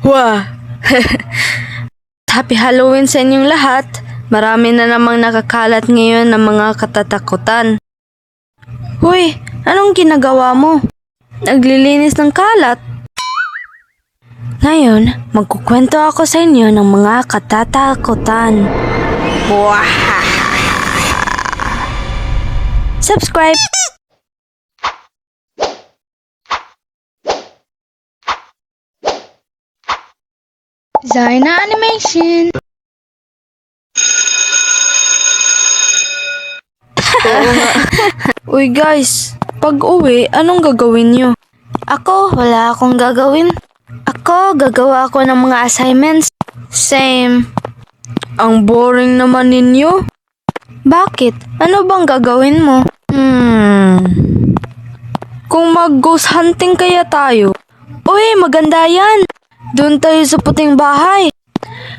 Wah! Happy Halloween sa inyong lahat. Marami na namang nakakalat ngayon ng mga katatakutan. Hoy, anong ginagawa mo? Naglilinis ng kalat? Ngayon, magkukwento ako sa inyo ng mga katatakutan. Subscribe! Zarna Animation. Uy guys, pag uwi, anong gagawin nyo? Ako, wala akong gagawin. Ako, gagawa ako ng mga assignments. Same. Ang boring naman ninyo. Bakit? Ano bang gagawin mo? Kung mag-ghost hunting kaya tayo. Uy, maganda yan. Doon tayo sa puting bahay.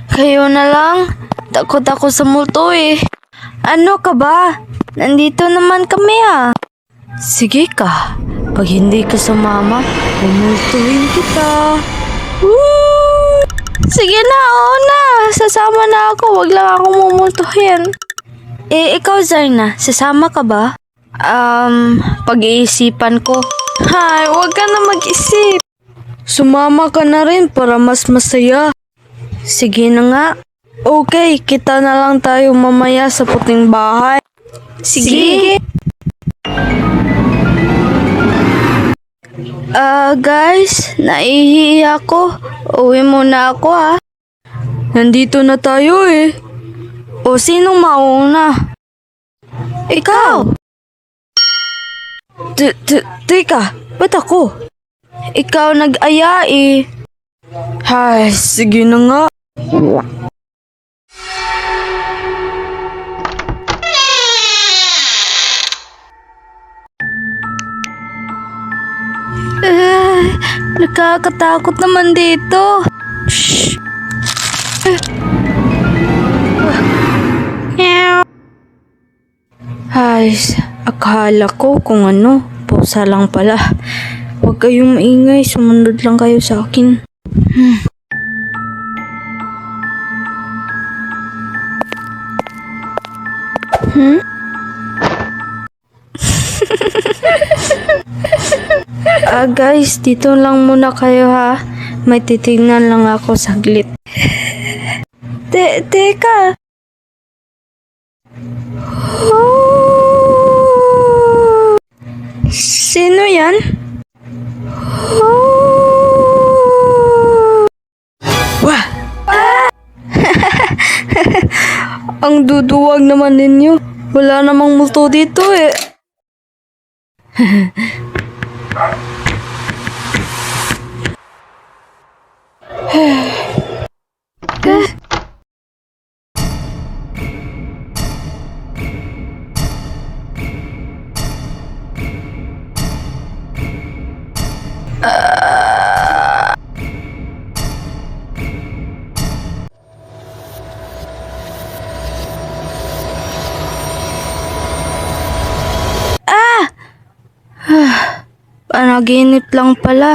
Kayo na lang. Takot ako sa multo eh. Ano ka ba? Nandito naman kami ah. Sige ka. Pag hindi ka sumama, pumultuhin kita. Woo! Sige na, oo na. Sasama na ako. Wag lang akong mumultuhin. Ikaw Zarna, sasama ka ba? Pag-iisipan ko. Hay, wag ka na mag-isip. Sumama ka na rin para mas masaya. Sige na nga. Okay, kita na lang tayo mamaya sa puting bahay. Sige. Guys, naihihi ako. Uwi muna ako ha. Nandito na tayo eh. O sinong mauna? Ikaw! Teka, ba't ako? Ikaw nag-aya eh. Hay, sige na nga. Nakakatakot naman dito. Shh. Ay, akala ko kung ano, pusa lang pala. Huwag kayong maingay, sumunod lang kayo sa akin. Guys, dito lang muna kayo ha. May titignan lang ako saglit. Teka. Oh! Sino yan? Oh! Wah! Ang duduwag naman ninyo. Wala namang multo dito eh. Panaginip lang pala.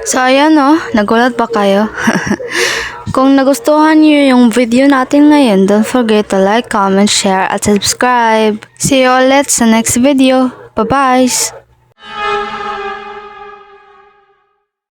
So ayan nagulat pa kayo? Kung nagustuhan niyo yung video natin ngayon, don't forget to like, comment, share, at subscribe. See you ulit sa next video. Bye-bye!